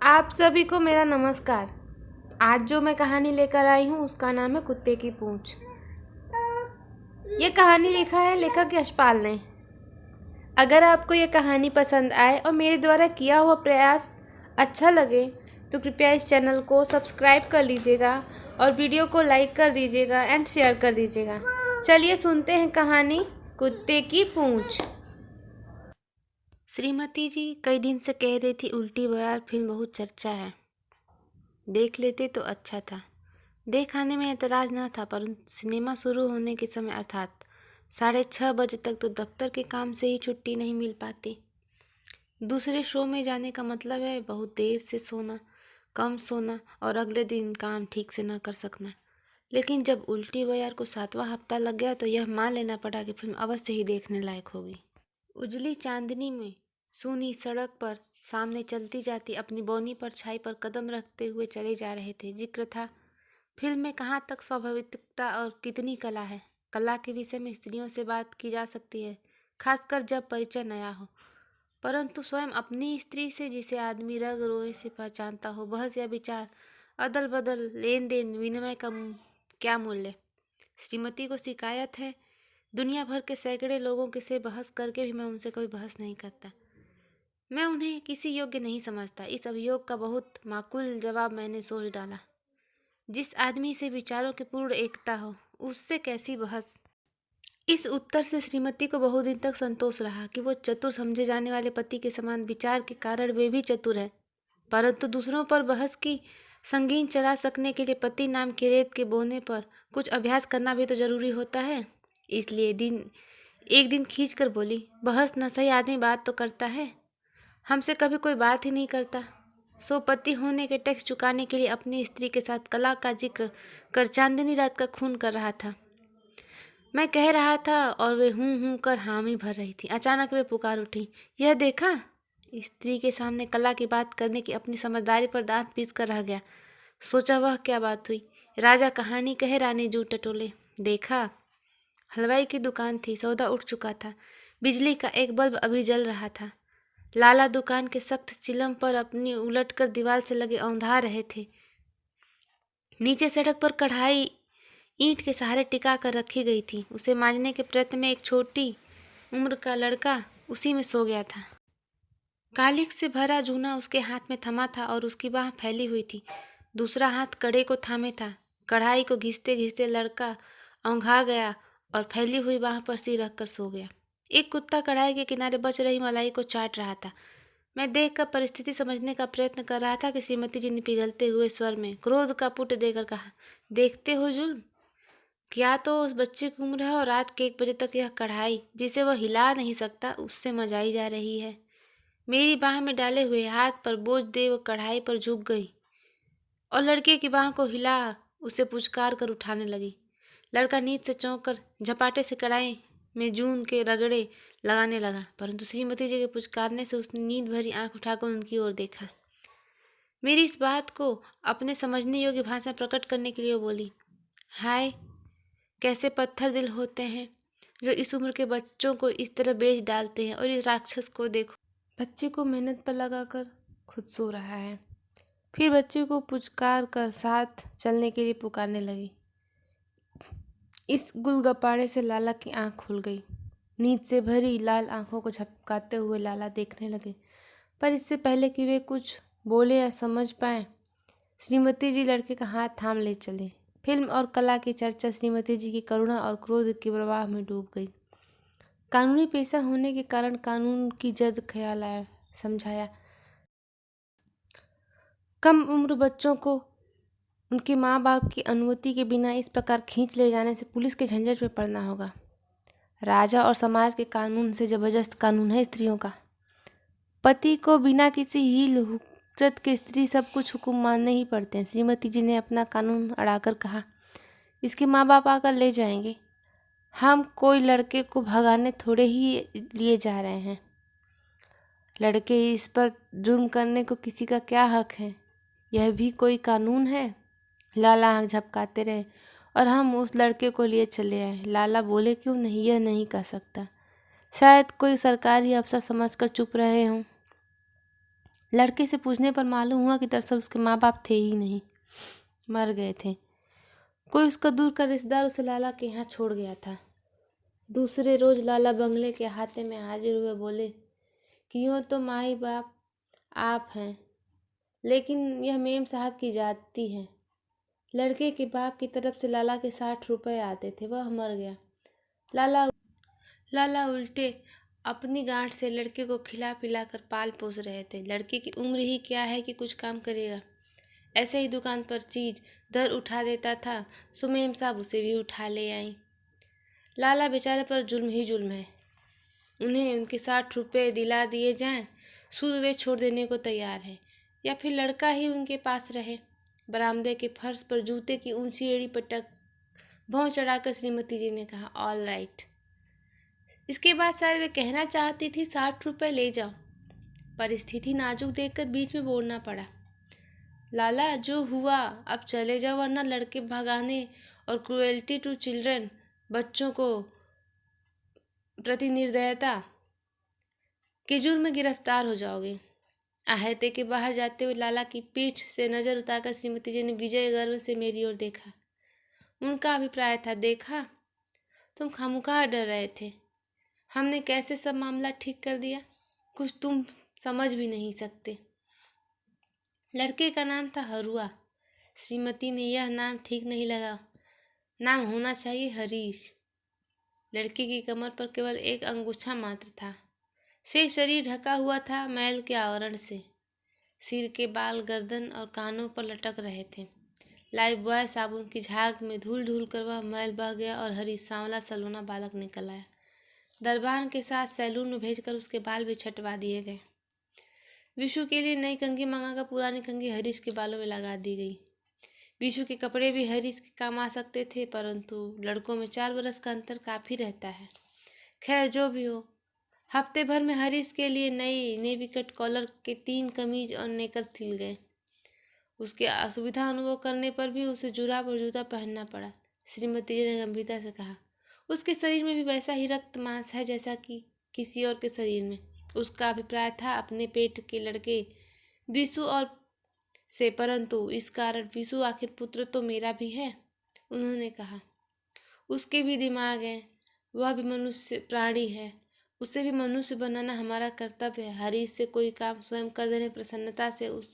आप सभी को मेरा नमस्कार। आज जो मैं कहानी लेकर आई हूँ उसका नाम है कुत्ते की पूंछ। ये कहानी लिखा है लेखक यशपाल ने। अगर आपको ये कहानी पसंद आए और मेरे द्वारा किया हुआ प्रयास अच्छा लगे तो कृपया इस चैनल को सब्सक्राइब कर लीजिएगा और वीडियो को लाइक कर दीजिएगा एंड शेयर कर दीजिएगा। चलिए सुनते हैं कहानी कुत्ते की पूंछ। श्रीमती जी कई दिन से कह रही थी उल्टी बयार फिल्म बहुत चर्चा है, देख लेते तो अच्छा था। देख आने में एतराज़ न था, परंतु सिनेमा शुरू होने के समय अर्थात 6:30 बजे तक तो दफ्तर के काम से ही छुट्टी नहीं मिल पाती। दूसरे शो में जाने का मतलब है बहुत देर से सोना, कम सोना और अगले दिन काम ठीक से न कर सकना। लेकिन जब उल्टी बयार को 7वां हफ्ता लग गया तो यह मान लेना पड़ा कि फिल्म अवश्य ही देखने लायक होगी। उजली चांदनी में सूनी सड़क पर सामने चलती जाती अपनी बौनी परछाई पर कदम रखते हुए चले जा रहे थे। जिक्र था फिल्म में कहाँ तक स्वाभाविकता और कितनी कला है। कला के विषय में स्त्रियों से बात की जा सकती है, खासकर जब परिचय नया हो, परंतु स्वयं अपनी स्त्री से जिसे आदमी रग रोए से पहचानता हो, बहस या विचार, अदल बदल, लेन देन, विनिमय का क्या मूल्य। श्रीमती को शिकायत है, दुनिया भर के सैकड़े लोगों के से बहस करके भी मैं उनसे कोई बहस नहीं करता। मैं उन्हें किसी योग्य नहीं समझता। इस अभियोग का बहुत माकूल जवाब मैंने सोच डाला। जिस आदमी से विचारों की पूर्ण एकता हो उससे कैसी बहस। इस उत्तर से श्रीमती को बहुत दिन तक संतोष रहा कि वो चतुर समझे जाने वाले पति के समान विचार के कारण वे भी चतुर है, परंतु दूसरों पर बहस की संगीन चला सकने के लिए पति नाम के रेत के बोने पर कुछ अभ्यास करना भी तो जरूरी होता है। इसलिए एक दिन खींच कर बोली, बहस न सही आदमी बात तो करता है, हमसे कभी कोई बात ही नहीं करता। सो पति होने के टैक्स चुकाने के लिए अपनी स्त्री के साथ कला का जिक्र कर चांदनी रात का खून कर रहा था। मैं कह रहा था और वे हूँ कर हामी भर रही थी। अचानक वे पुकार उठी, यह देखा। स्त्री के सामने कला की बात करने की अपनी समझदारी पर दांत पीस कर रह गया। सोचा वह क्या बात हुई। राजा कहानी कहे रानी जूठ टटोले। देखा, हलवाई की दुकान थी, सौदा उठ चुका था, बिजली का एक बल्ब अभी जल रहा था। लाला दुकान के सख्त चिलम पर अपनी उलटकर दीवार से लगे औंधा रहे थे। नीचे सड़क पर कढ़ाई ईंट के सहारे टिका कर रखी गई थी। उसे मांजने के प्रयत्न में एक छोटी उम्र का लड़का उसी में सो गया था। कालिख से भरा जूना उसके हाथ में थमा था और उसकी बाह फैली हुई थी। दूसरा हाथ कड़े को थामे था। कढ़ाई को घिसते घिसते लड़का औंघा गया और फैली हुई बाह पर सिर रखकर सो गया। एक कुत्ता कढ़ाई के किनारे बच रही मलाई को चाट रहा था। मैं देखकर परिस्थिति समझने का प्रयत्न कर रहा था कि श्रीमती जी ने पिघलते हुए स्वर में क्रोध का पुट देकर कहा, देखते हो जुल्म, क्या तो उस बच्चे की उम्र है और रात के 1 बजे तक यह कढ़ाई जिसे वह हिला नहीं सकता उससे मजाई जा रही है। मेरी बाह में डाले हुए हाथ पर बोझ दे वो कढ़ाई पर झुक गई और लड़के की बाह को हिला उसे पुचकार कर उठाने लगी। लड़का नींद से चौंक कर झपाटे से कढ़ाई में जून के रगड़े लगाने लगा, परंतु श्रीमती जी के पुचकारने से उसने नींद भरी आंख उठाकर उनकी ओर देखा। मेरी इस बात को अपने समझने योग्य भाषा प्रकट करने के लिए बोली, हाय, कैसे पत्थर दिल होते हैं जो इस उम्र के बच्चों को इस तरह बेच डालते हैं। और इस राक्षस को देखो, बच्चे को मेहनत पर लगाकर खुद सो रहा है। फिर बच्चे को पुचकार कर साथ चलने के लिए पुकारने लगी। इस गुलगप्पाड़े से लाला की आंख खुल गई। नींद से भरी लाल आंखों को झपकाते हुए लाला देखने लगे, पर इससे पहले कि वे कुछ बोले या समझ पाए, श्रीमती जी लड़के का हाथ थाम ले चले। फिल्म और कला की चर्चा श्रीमती जी की करुणा और क्रोध के प्रवाह में डूब गई। कानूनी पेशा होने के कारण कानून की जद ख्याल आया, समझाया, कम उम्र बच्चों को उनके माँ बाप की अनुमति के बिना इस प्रकार खींच ले जाने से पुलिस के झंझट में पड़ना होगा। राजा और समाज के कानून से जबरदस्त कानून है स्त्रियों का। पति को बिना किसी हील हुज्जत के स्त्री सब कुछ हुक्म मानने ही पड़ते हैं। श्रीमती जी ने अपना कानून अड़ाकर कहा, इसके माँ बाप आकर ले जाएंगे, हम कोई लड़के को भगाने थोड़े ही लिए जा रहे हैं। लड़के इस पर जुर्म करने को किसी का क्या हक है, यह भी कोई कानून है। लाला आँख झपकाते रहे और हम उस लड़के को लिए चले आए। लाला बोले, क्यों नहीं, यह नहीं कह सकता, शायद कोई सरकारी अफसर समझकर चुप रहे हों। लड़के से पूछने पर मालूम हुआ कि दरअसल उसके माँ बाप थे ही नहीं, मर गए थे। कोई उसका दूर का रिश्तेदार उसे लाला के यहाँ छोड़ गया था। दूसरे रोज लाला बंगले के अहाते में हाजिर हुए, बोले कि यूँ तो माई बाप आप हैं, लेकिन यह मेम साहब की जाती है। लड़के के बाप की तरफ से लाला के 60 रुपए आते थे, वह मर गया। लाला उल्टे अपनी गांठ से लड़के को खिला पिला कर पाल पोस रहे थे। लड़के की उम्र ही क्या है कि कुछ काम करेगा। ऐसे ही दुकान पर चीज दर उठा देता था, सुमेम साहब उसे भी उठा ले आई। लाला बेचारे पर जुल्म ही जुल्म है। उन्हें उनके 60 रुपए दिला दिए जाएं, सूद वे छोड़ देने को तैयार है, या फिर लड़का ही उनके पास रहे। बरामदे के फर्श पर जूते की ऊंची एड़ी पटक भौं चढ़ाकर श्रीमती जी ने कहा, ऑल राइट। इसके बाद शायद वे कहना चाहती थी 60 रुपए ले जाओ, पर स्थिति नाजुक देखकर बीच में बोलना पड़ा। लाला, जो हुआ अब चले जाओ, वरना लड़के भगाने और क्रुएल्टी टू चिल्ड्रन, बच्चों को प्रति निर्दयता के जुर्म में गिरफ्तार हो जाओगे। आहते के बाहर जाते हुए लाला की पीठ से नजर उतारकर श्रीमती जी ने विजय गर्व से मेरी ओर देखा। उनका अभिप्राय था, देखा, तुम खामखा डर रहे थे, हमने कैसे सब मामला ठीक कर दिया, कुछ तुम समझ भी नहीं सकते। लड़के का नाम था हरुआ। श्रीमती ने, यह नाम ठीक नहीं लगा, नाम होना चाहिए हरीश। लड़के की कमर पर केवल एक अंगूछा मात्र था, शेष शरीर ढका हुआ था मैल के आवरण से। सिर के बाल गर्दन और कानों पर लटक रहे थे। लाइफ बॉय साबुन की झाग में धूल धूल कर वह मैल बह गया और हरीश सांवला सलोना बालक निकल आया। दरबान के साथ सैलून में भेजकर उसके बाल भी छटवा दिए गए। विशु के लिए नई कंघी मंगाकर पुरानी कंघी हरीश के बालों में लगा दी गई। विशु के कपड़े भी हरीश के काम आ सकते थे, परंतु लड़कों में 4 बरस का अंतर काफ़ी रहता है। खैर, जो भी हो, हफ्ते भर में हरीश के लिए नई नेवी कट कॉलर के 3 कमीज और नेकर सिल गए। उसके असुविधा अनुभव करने पर भी उसे जुराब और जूता पहनना पड़ा। श्रीमती जी ने गंभीरता से कहा, उसके शरीर में भी वैसा ही रक्त मांस है जैसा कि किसी और के शरीर में। उसका अभिप्राय था अपने पेट के लड़के विशु और से, परंतु इस कारण विशु आखिर पुत्र तो मेरा भी है। उन्होंने कहा, उसके भी दिमाग है, वह भी मनुष्य प्राणी है, उसे भी मनुष्य बनाना हमारा कर्तव्य है। हरीश से कोई काम स्वयं कर देने प्रसन्नता से उस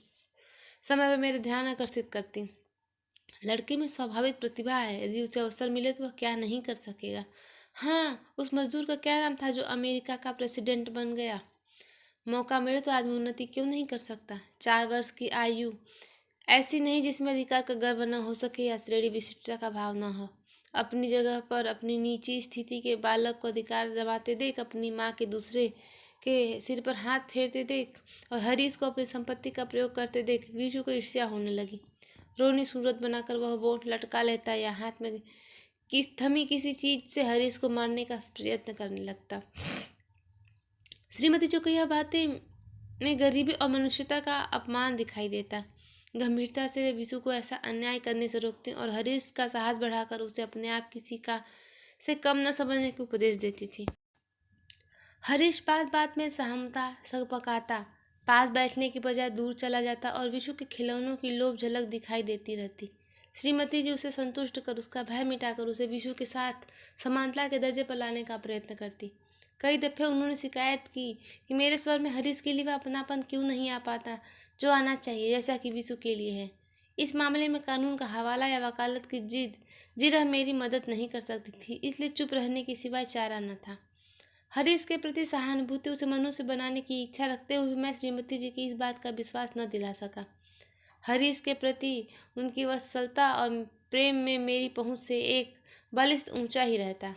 समय वह मेरे ध्यान आकर्षित करती। लड़के में स्वाभाविक प्रतिभा है, यदि उसे अवसर मिले तो वह क्या नहीं कर सकेगा। हाँ, उस मजदूर का क्या नाम था जो अमेरिका का प्रेसिडेंट बन गया। मौका मिले तो आदमी उन्नति क्यों नहीं कर सकता। 4 वर्ष की आयु ऐसी नहीं जिसमें अधिकार का गर्व न हो सके या श्रेणी विशिष्टता का भाव न हो। अपनी जगह पर अपनी नीची स्थिति के बालक को अधिकार जमाते देख, अपनी माँ के दूसरे के सिर पर हाथ फेरते देख और हरीश को अपनी संपत्ति का प्रयोग करते देख विशु को ईर्ष्या होने लगी। रोनी सूरत बनाकर वह वोट लटका लेता या हाथ में थमी किसी चीज से हरीश को मारने का प्रयत्न करने लगता। श्रीमती जी को यह बातें में गरीबी और मनुष्यता का अपमान दिखाई देता। गंभीरता से वे विशु को ऐसा अन्याय करने से रोकती और हरीश का साहस बढ़ाकर उसे अपने आप किसी का से कम न समझने के उपदेश देती थी। हरीश बात बात में सहमता, सग पकाता, पास बैठने की बजाय दूर चला जाता और विशु के खिलौनों की लोभ झलक दिखाई देती रहती। श्रीमती जी उसे संतुष्ट कर, उसका भय मिटाकर उसे विशु के साथ समानता के दर्जे पर लाने का प्रयत्न करती। कई दफ़े उन्होंने शिकायत की कि मेरे स्वर में हरीश के लिए वह अपनापन क्यों नहीं आ पाता जो आना चाहिए, जैसा कि विशु के लिए है। इस मामले में कानून का हवाला या वकालत की जिरह मेरी मदद नहीं कर सकती थी, इसलिए चुप रहने के सिवाय चारा न था। हरीश के प्रति सहानुभूति, उसे मनुष्य बनाने की इच्छा रखते हुए मैं श्रीमती जी की इस बात का विश्वास न दिला सका। हरीश के प्रति उनकी वत्सलता और प्रेम में मेरी पहुंच से एक बलिष्ठ ऊंचा ही रहता।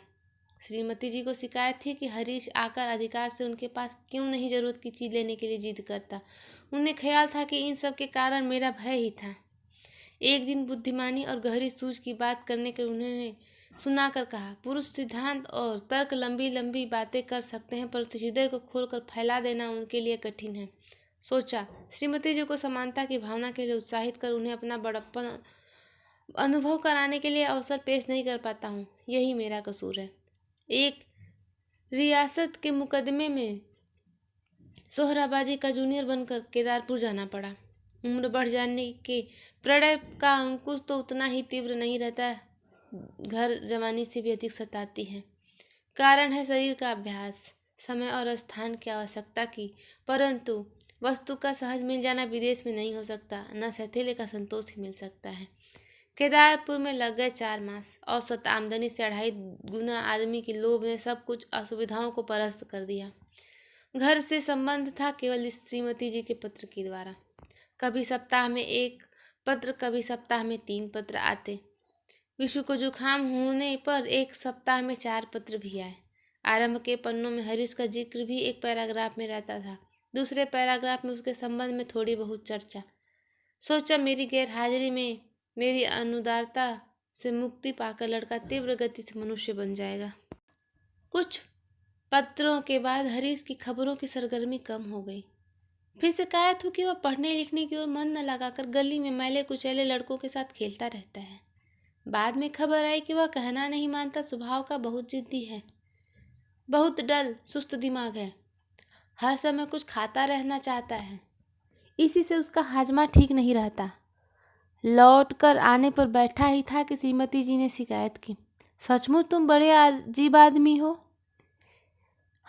श्रीमती जी को शिकायत थी कि हरीश आकर अधिकार से उनके पास क्यों नहीं जरूरत की चीज़ लेने के लिए जिद करता। उन्हें ख्याल था कि इन सब के कारण मेरा भय ही था। एक दिन बुद्धिमानी और गहरी सूझ की बात करने के उन्होंने सुनाकर कहा, पुरुष सिद्धांत और तर्क लंबी लंबी बातें कर सकते हैं, परंतु हृदय को खोलकर फैला देना उनके लिए कठिन है। सोचा, श्रीमती जी को समानता की भावना के लिए उत्साहित कर उन्हें अपना बड़प्पन अनुभव कराने के लिए अवसर पेश नहीं कर पाता हूँ, यही मेरा कसूर है। एक रियासत के मुकदमे में सोहराबाजी का जूनियर बनकर केदारपुर जाना पड़ा। उम्र बढ़ जाने के प्रणय का अंकुश तो उतना ही तीव्र नहीं रहता, घर जवानी से भी अधिक सताती है। कारण है शरीर का अभ्यास, समय और स्थान की आवश्यकता की, परंतु वस्तु का सहज मिल जाना विदेश में नहीं हो सकता, न सौतेले का संतोष ही मिल सकता है। केदारपुर में लग गए 4 मास। औसत आमदनी से 2.5 गुना आदमी की लोभ ने सब कुछ असुविधाओं को परास्त कर दिया। घर से संबंध था केवल श्रीमती जी के पत्र के द्वारा। कभी सप्ताह में 1 पत्र, कभी सप्ताह में 3 पत्र आते। विशु को जुकाम होने पर 1 सप्ताह में 4 पत्र भी आए। आरंभ के पन्नों में हरीश का जिक्र भी एक पैराग्राफ में रहता था, दूसरे पैराग्राफ में उसके संबंध में थोड़ी बहुत चर्चा। सोचा मेरी गैर हाजिरी में मेरी अनुदारता से मुक्ति पाकर लड़का तीव्र गति से मनुष्य बन जाएगा। कुछ पत्रों के बाद हरीश की खबरों की सरगर्मी कम हो गई। फिर शिकायत हो कि वह पढ़ने लिखने की ओर मन न लगाकर गली में मैले कुचैले लड़कों के साथ खेलता रहता है। बाद में खबर आई कि वह कहना नहीं मानता, स्वभाव का बहुत जिद्दी है, बहुत डल सुस्त दिमाग है, हर समय कुछ खाता रहना चाहता है। इसी से उसका हाजमा ठीक नहीं रहता। लौट कर आने पर बैठा ही था कि श्रीमती जी ने शिकायत की, सचमुच तुम बड़े अजीब आदमी हो।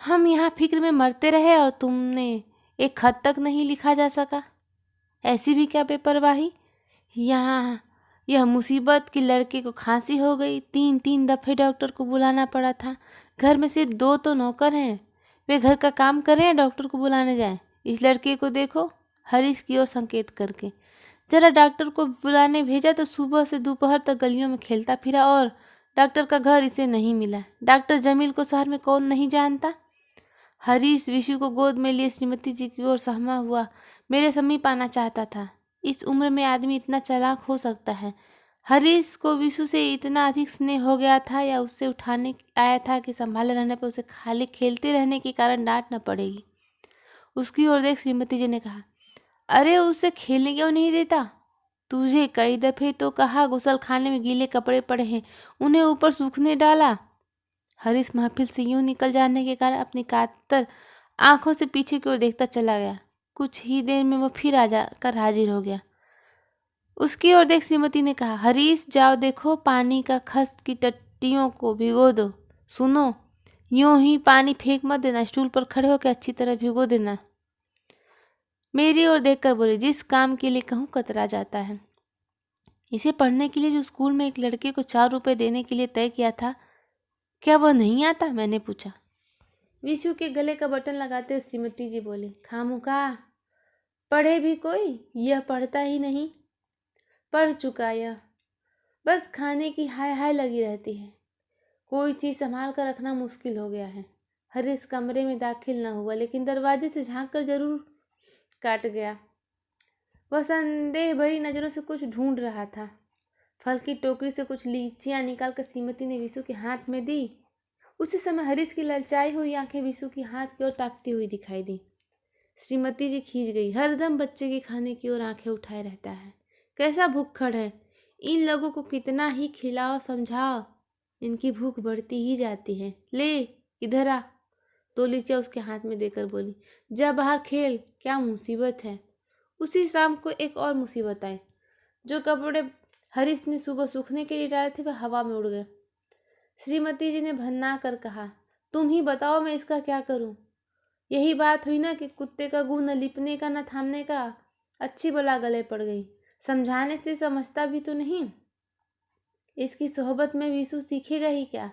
हम यहाँ फिक्र में मरते रहे और तुमने एक खत तक नहीं लिखा जा सका। ऐसी भी क्या बेपरवाही। यहाँ यह मुसीबत कि लड़के को खांसी हो गई, 3 दफ़े डॉक्टर को बुलाना पड़ा था। घर में सिर्फ 2 तो नौकर हैं, वे घर का काम करें या डॉक्टर को बुलाने जाएं। इस लड़के को देखो, हरीश की ओर संकेत करके। जरा डॉक्टर को बुलाने भेजा तो सुबह से दोपहर तक गलियों में खेलता फिरा और डॉक्टर का घर इसे नहीं मिला। डॉक्टर जमील को शहर में कौन नहीं जानता। हरीश विशु को गोद में लिए श्रीमती जी की ओर सहमा हुआ मेरे समीप आना चाहता था। इस उम्र में आदमी इतना चालाक हो सकता है। हरीश को विशु से इतना अधिक स्नेह हो गया था या उससे उठाने आया था कि संभाले रहने पर उसे खाली खेलते रहने के कारण डांट न पड़ेगी। उसकी ओर देख श्रीमती जी ने कहा, अरे उसे खेलने क्यों नहीं देता। तुझे कई दफे तो कहा गुसल खाने में गीले कपड़े पड़े हैं, उन्हें ऊपर सूखने डाला। हरीश महफिल से यूं निकल जाने के कारण अपनी कातर आंखों से पीछे की ओर देखता चला गया। कुछ ही देर में वह फिर आ जाकर हाजिर हो गया। उसकी ओर देख श्रीमती ने कहा, हरीश जाओ देखो, पानी का खस की टट्टियों को भिगो दो। सुनो, यूं ही पानी फेंक मत देना, स्टूल पर खड़े होकर अच्छी तरह भिगो देना। मेरी ओर देखकर बोली, जिस काम के लिए कहूँ कतरा जाता है। इसे पढ़ने के लिए जो स्कूल में एक लड़के को 4 रुपए देने के लिए तय किया था, क्या वह नहीं आता? मैंने पूछा। विशु के गले का बटन लगाते हुए श्रीमती जी बोली, खामुखा पढ़े भी कोई, यह पढ़ता ही नहीं। पढ़ चुका यह, बस खाने की हाय हाय लगी रहती है। कोई चीज़ संभाल कर रखना मुश्किल हो गया है। हरीश कमरे में दाखिल न हुआ, लेकिन दरवाजे से झांक कर जरूर काट गया। वह संदेह भरी नजरों से कुछ ढूंढ रहा था। फल की टोकरी से कुछ लीचियां निकालकर श्रीमती ने विशु के हाथ में दी। उसी समय हरीश की ललचाई हुई आंखें विशु की हाथ की ओर ताकती हुई दिखाई दी। श्रीमती जी खींच गई। हरदम बच्चे के खाने की ओर आंखें उठाए रहता है, कैसा भूखड़ है। इन लोगों को कितना ही खिलाओ समझाओ, इनकी भूख बढ़ती ही जाती है। ले इधर आ। 2 लीचियां उसके हाथ में देकर बोली, जा बाहर खेल, क्या मुसीबत है। उसी शाम को एक और मुसीबत आई। जो कपड़े हरीश ने सुबह सूखने के लिए डाले थे वह हवा में उड़ गए। श्रीमती जी ने भन्ना कर कहा, तुम ही बताओ मैं इसका क्या करूं। यही बात हुई ना कि कुत्ते का गू न लिपने का न थामने का। अच्छी भला गले पड़ गई। समझाने से समझता भी तो नहीं। इसकी सोहबत में विशु सीखेगा ही क्या।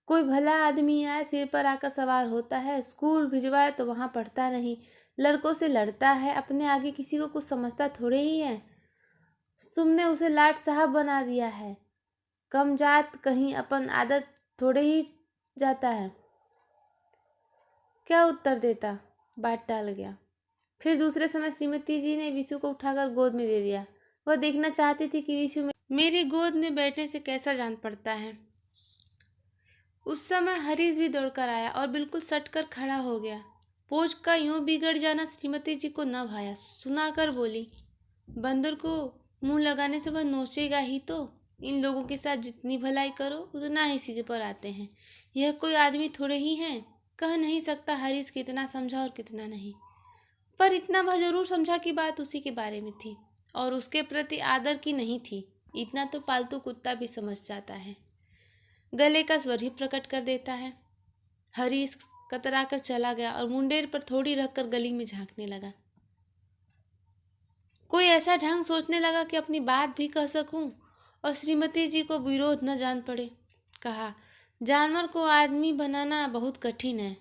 कोई भला आदमी आए, सिर पर आकर सवार होता है, स्कूल भिजवाए तो वहाँ पढ़ता नहीं, लड़कों से लड़ता है, अपने आगे किसी को कुछ समझता थोड़े ही है। तुमने उसे लाट साहब बना दिया है। कम जात कहीं अपन आदत थोड़े ही जाता है। क्या उत्तर देता, बात टाल गया। फिर दूसरे समय श्रीमती जी ने विशु को उठाकर गोद में दे दिया। वह देखना चाहती थी कि विशु मेरी गोद में बैठने से कैसा जान पड़ता है। उस समय हरीश भी दौड़कर आया और बिल्कुल सटकर खड़ा हो गया। पोज का यूं बिगड़ जाना श्रीमती जी को न भाया। सुनाकर बोली, बंदर को मुंह लगाने से वह नोचेगा ही तो। इन लोगों के साथ जितनी भलाई करो उतना ही सीधे पर आते हैं। यह कोई आदमी थोड़े ही हैं। कह नहीं सकता हरीश कितना समझा और कितना नहीं, पर इतना वह जरूर समझा कि बात उसी के बारे में थी और उसके प्रति आदर की नहीं थी। इतना तो पालतू कुत्ता भी समझ जाता है, गले का स्वर ही प्रकट कर देता है। हरीश कतरा कर चला गया और मुंडेर पर थोड़ी रखकर गली में झांकने लगा। कोई ऐसा ढंग सोचने लगा कि अपनी बात भी कह सकूं और श्रीमती जी को विरोध न जान पड़े। कहा, जानवर को आदमी बनाना बहुत कठिन है।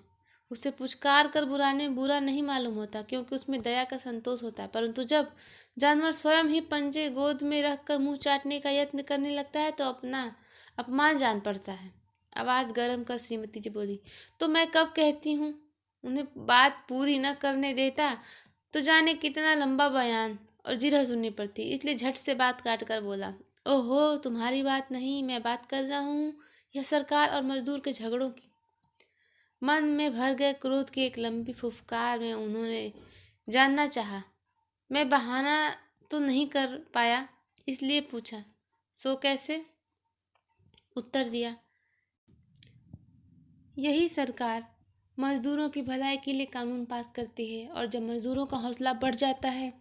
उसे पुचकार कर बुलाने में बुरा नहीं मालूम होता, क्योंकि उसमें दया का संतोष होता है, परंतु जब जानवर स्वयं ही पंजे गोद में रखकर मुंह चाटने का यत्न करने लगता है तो अपना अपमान जान पड़ता है। आवाज गर्म कर श्रीमती जी बोली, तो मैं कब कहती हूँ, उन्हें बात पूरी न करने देता तो जाने कितना लंबा बयान और जिरह सुननी पड़ती, इसलिए झट से बात काट कर बोला, ओहो, तुम्हारी बात नहीं, मैं बात कर रहा हूँ यह सरकार और मजदूर के झगड़ों की। मन में भर गए क्रोध की एक लंबी फुफकार में उन्होंने जानना चाहा। मैं बहाना तो नहीं कर पाया, इसलिए पूछा, सो कैसे? उत्तर दिया, यही सरकार मजदूरों की भलाई के लिए कानून पास करती है और जब मजदूरों का हौसला बढ़ जाता है,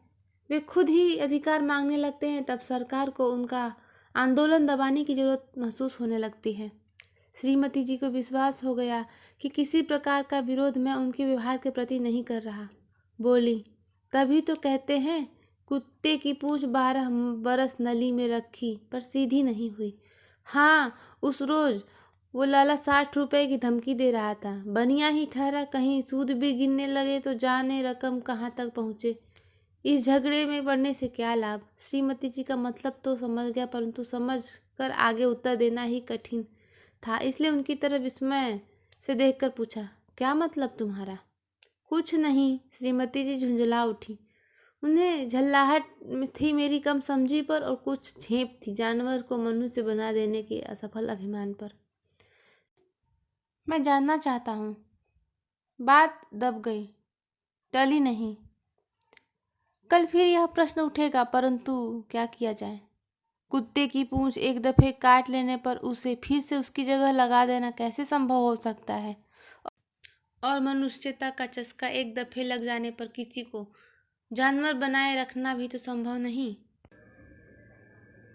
वे खुद ही अधिकार मांगने लगते हैं, तब सरकार को उनका आंदोलन दबाने की जरूरत महसूस होने लगती है। श्रीमती जी को विश्वास हो गया कि किसी प्रकार का विरोध मैं उनके व्यवहार के प्रति नहीं कर रहा। बोली, तभी तो कहते हैं कुत्ते की पूंछ 12 बरस नली में रखी पर सीधी नहीं हुई। हाँ, उस रोज वो लाला 60 रुपए की धमकी दे रहा था, बनिया ही ठहरा, कहीं सूद भी गिनने लगे तो जाने रकम कहाँ तक पहुँचे। इस झगड़े में पड़ने से क्या लाभ? श्रीमती जी का मतलब तो समझ गया, परंतु समझ कर आगे उत्तर देना ही कठिन था, इसलिए उनकी तरफ विस्मय से देखकर पूछा, क्या मतलब तुम्हारा? कुछ नहीं, श्रीमती जी झुंझला उठी। उन्हें झल्लाहट थी मेरी कम समझी पर और कुछ झेप थी जानवर को मनुष्य बना देने के असफल अभिमान पर। मैं जानना चाहता हूँ। बात दब गई, टली नहीं। कल फिर यह प्रश्न उठेगा, परंतु क्या किया जाए? कुत्ते की पूंछ एक दफे काट लेने पर उसे फिर से उसकी जगह लगा देना कैसे संभव हो सकता है? और मनुष्यता का चस्का एक दफे लग जाने पर किसी को जानवर बनाए रखना भी तो संभव नहीं।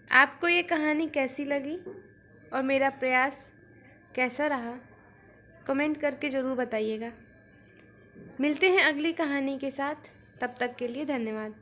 आपको ये कहानी कैसी लगी और मेरा प्रयास कैसा रहा, कमेंट करके ज़रूर बताइएगा। मिलते हैं अगली कहानी के साथ, तब तक के लिए धन्यवाद।